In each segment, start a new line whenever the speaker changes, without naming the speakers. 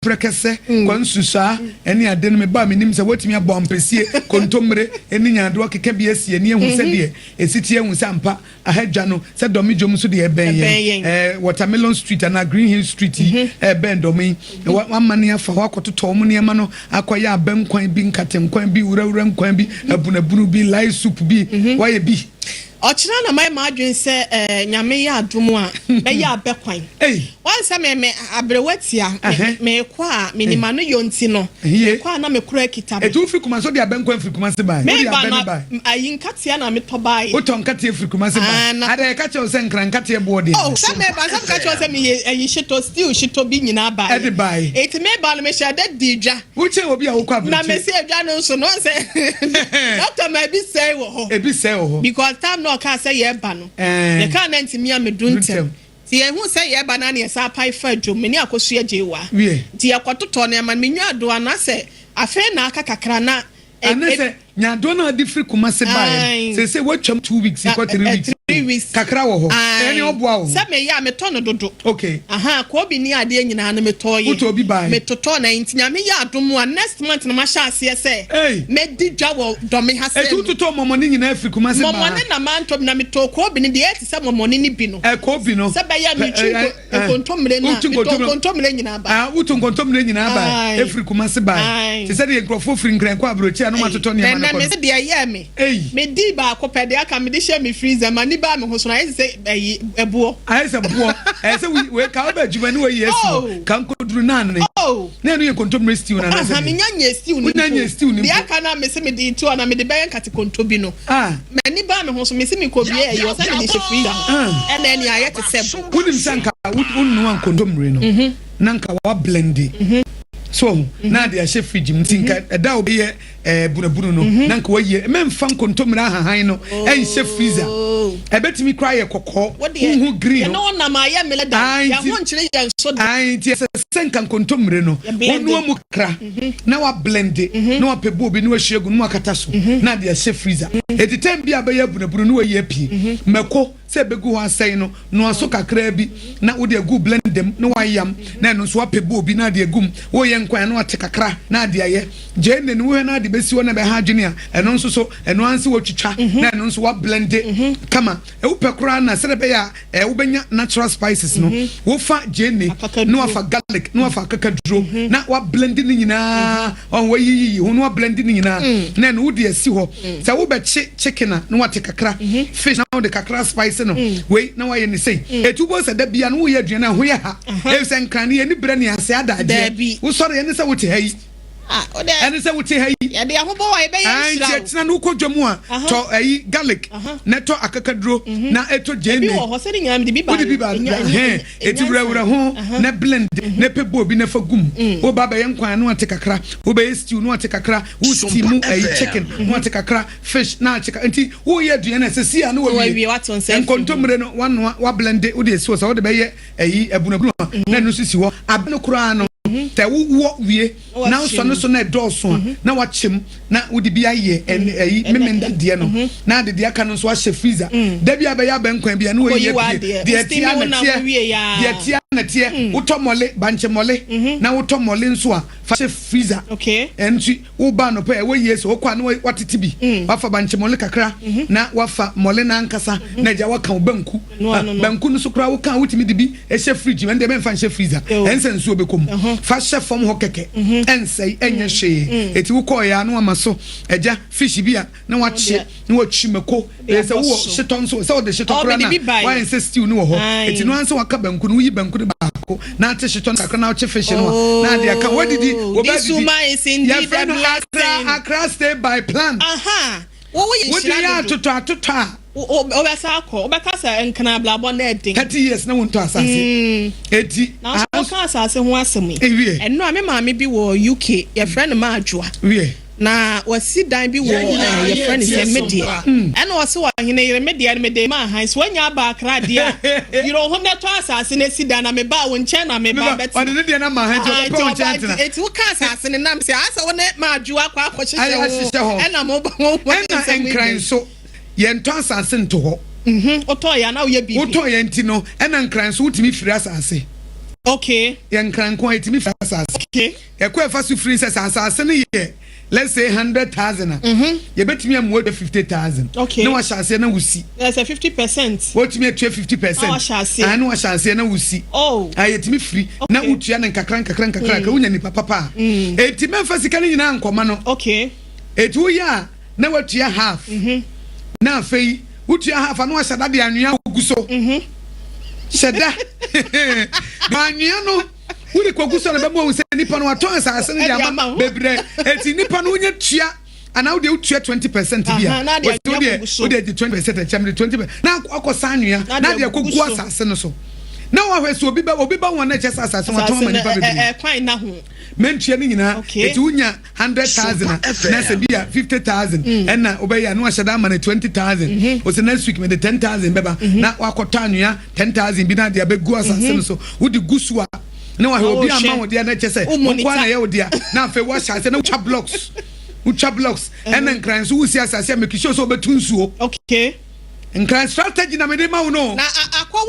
prekese konsusa ene ade no me ba me nim se watimi abɔ ampesie kontomre eni nyado keke bi asie ne ehu se de esiti ehu sampa ahadwa no se domi jom so de eben Watermelon Street and Green Hill Street ben domi one man ya fa ho akototo mu ne ma no akoya aben kwan bi nkatem kwan bi wura kwan bi abunabunu bi live soup bi waye bi
Ochina na my margin say nyame ya adumu a be ya abekwan once me abrewatia me kwa minima no yonti no kwa na me kura kitabu
etu firi kuma so de abenkwan firi kuma se bai
me ba ayin katia na me to bai
o ton katia firi kuma se bai ada ka che o se nkran katia bo de
se me ba se ka che o se me ayin shito still shito bi nyina bai
e bai
eti me ba no me sha da didwa
uche obi a wo kwa
na me se adwa no so no se doctor me bi say wo ho
e bi say wo ho
because time no ka say ye ba no ye ka na ntimi a me duntem ti ye hu say ye ba na ne sa pai fa dwom me ni akoso ajewa ti ye kwatoto na ma me nwa do ana se afa na aka kakra na
anese nyado na di free kuma se bae se watcham 2 weeks ko 3 weeks kakra wo ho eni oboa wo
se me ya me to no dodo
okay
ko bi ni ade nyina na me to ye
uto bi bae
me to na ntinya me ya adomu a next month na ma sha ase se me di dwa wo do me ha se
etu to momo ni nyina free kuma se ba
momo ni na man to na me to ko bi ni de eti se momo ni bi no
ko bi no
se ba ya me chi kontomre na me kontomre nyina ba
utu kontomre nyina ba free kuma se ba se se de nkrofo free nkran ko abrochi anu matoto ne
na me se de ya me di ba ko pede aka me de share me freezer ma ni ba me ho so na se ebuo
se buo se we ka ba juma ni we yesu kan ko duru na ne na no ye kontomre stew na na se
me nyanya stew ni
nyanya stew ni
de aka na me se me di to na me de bayan kate kontobi no me ni ba me ho so me se me ko bi e yo se me de freezer e na ni ayete se
wunim sanka unnu an kontomre no nanka wa blendi so na de a chef fridge mtinka da obi bunabunu no nanka waye memfa kontomra hahan no en chef freezer ebetimi cry kokko hu green
no na ma ya meleda ya ho nchire ya so
ti senka kontomre no wonu amu kra na wa blend na wa pebu obi na wa hyiegu na wa kata so na de a chef freezer etitem bia ba ya bunabunu no waye pie meko se begu ho asai no no aso kakra bi na wo de agu blend dem na wa yam na no so wa pebu obi na de agum wo ye nkwan na wa te kakra na de aye je ne no na de besi wo na be ha adwene a eno nso so eno anse wo twitwa na eno nso wa blend kama e wo pekura na se be ya wo benya natural spices no wo fa jene no wa fa garlic no wa fa kakaduro na wa blend ni nyina on wa yiyi ho no wa blend ni nyina na no wo de asi ho se wo be chicken na wa te kakra fish na wo de kakra spice no we na wa ye ni sei etubo se da bia no wo ye aduane ho ye ha e se nkran ye ni bre ni ase adade wo sore ye ni se wo te ha yi and say what hey
ya de ahobo wa ebe ye
shira and no kodwamu a to ayi garlic na to akakaduro na eto jene
bi wo ho se ni nyam de bi ba
eti wura ho na blend na pebo obi na fagum wo baba ye nkwan no ate kakra wo be stew no ate kakra wo steam ayi chicken no ate kakra fish na ate enti wo ye aduane sesi a no wo
wi waton se
enkontomre no wa blend wo de so wo de be ye ayi abunabunu na no sisi ho abeno kura no te wo wie na so na doso na wachem na wodi bia ye ayi memenda de no na de aka no so a freezer da bia be ya benkwan bia no we ye de tia na tie utomole banche mole na utomole nso a fa freezer enti wo ba no pa we ye so okwa na watete bi wafa banche mole kakra na wafa mole na ankasa na ja waka banku banku no so kra wo kan wutimi de bi e she fridge men de ben fa she freezer ensen so bekom fa she fom ho keke ensei enye hwe eti wo ko ya no amaso eja fish bia na wache na wachimeko se wo sheton so se wo de sheton kra na wa ense stew no ho eti no anse waka banku no yi banku de baako na ate sheton kakra na wache fish no na de aka wadidi obadidi ya friend Accra stay by plan
wo ye
shira ya atoto
obesa akọ obekasa enkana blabo na edin
30 years na wonto asase eti
na so asase ho asemi eno ame maame bi wo UK your friend ma adwoa na wasi dan bi wo your friend say media eno wasi wa hene yere media me de ma han so anya ba Accra dia yiro ho na to asase na si dan na me ba wo nche na me ba bet
o de dia na ma han jo ko nche na
eti wo ka asase ne nam se asa wo ne ma adwoa kwa akọhye ena mo
ena enkran so ye nto asase nto ho
oto ya na wo ye bi
oto ye ntino ena nkran so wutimi firi asase
Okay.
Yankranko etimi fa asase.
Okay.
Ekwa fa su free says asase ne ye. Let's say 100,000. You bet me more than 50,000.
Okay.
No one shall say no we see.
There's a 50%.
What me 50%?
No one shall say.
I know I shall say no we see.
Oh.
I et me free. Na utia na kakranka unya ni papa. Etime fa sika ni nyina nkoma no.
Okay.
Etu ya na watua half. Na afei utua half anu asada de anua oguso. Sheda. Ma anua no wuri koguso na bemo se nipa no aton asase ne dia ma bebre eti nipa no unya tua ana wo de utua 20% bia wo de 20% chamre 20% na akosa anua na de kogu asase no so na wo hweso obi ba won na chesa asase waton ma nipa bebre
kwan na ho
mentua ni nyina eti unya 100,000 na se bia 50,000 ena obeya no ahyada ma na 20,000 o se next week me de 10,000 beba na wakota anua 10,000 bi na de abegu asase no so wo de gusua na wa obi ama wo de na chese wo kwa na ye wo de na afa wo hyase na ucha blocks ena nkran so wo si asase make sure so betunsuo.
Okay.
Nkran strategy na me de ma wo no
na akwa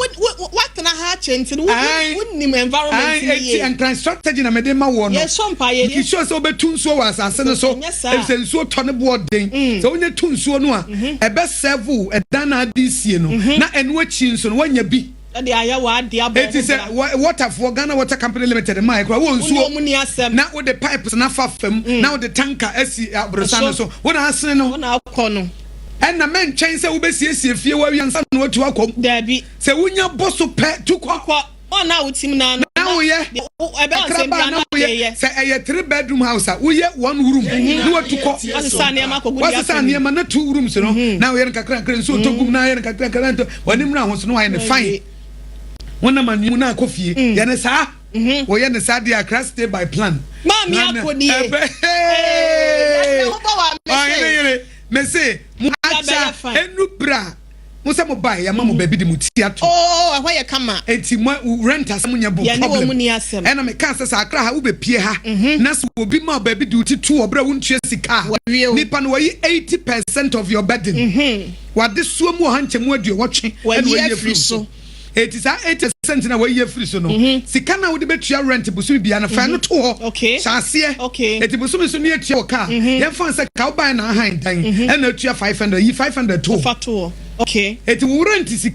what na ha chenti wo nim environment
ni nkran strategy na me de ma wo no
ye Sompa ye
make sure so betunsuo wa asase no so e se nsuo to ne boarding so wonya tunsuo no a e be serve e dan na disie no na enu achi nso no wonya bi
de aya wa de abo
it is water for Ghana Water Company Limited my kwa wo nsuo na wo de pipes na fa fam na wo de tanker asi abrosan so wo na asen no
wo na akọ no
en na men chen se wo besiesie fie wa wiansa na wo tu akom
dabi
se wonya boso pe tukwa
o na wo tim na
wo ye
ebe on se bia na ye
se eye 3 bedroom house wo ye 1 room na wo tukọ
wasesa ne ma kogu
dia wasesa ne ma na 2 rooms no na wo ye nkakran so togum na ye nkakran to wanim na ho so no wa ye fine wona manu na akofie ye ne sa wo ye ne sa Adea Akye stay by plan
mami akodi
me say mu acha enu bra mu se mo buy ya ma mo baby di mu tiato
ahwa ye kama
enti mo rent asem nya bo problem ena me kan se sa Akra ha wo be pie ha na so obi ma baby di utitu obra wo ntue sika nipa no yi 80% of your burden wa de so mu ha nche mu aduo wotwe ena wo ye free so it is 80% na we ye free so no sika na wo de betua rent busumi bia na fa no to ho chase eti busumi so ne etua ka ye fan se ka wo ban na han dan e na etua 500 yi 500 to
eti
wo rent sika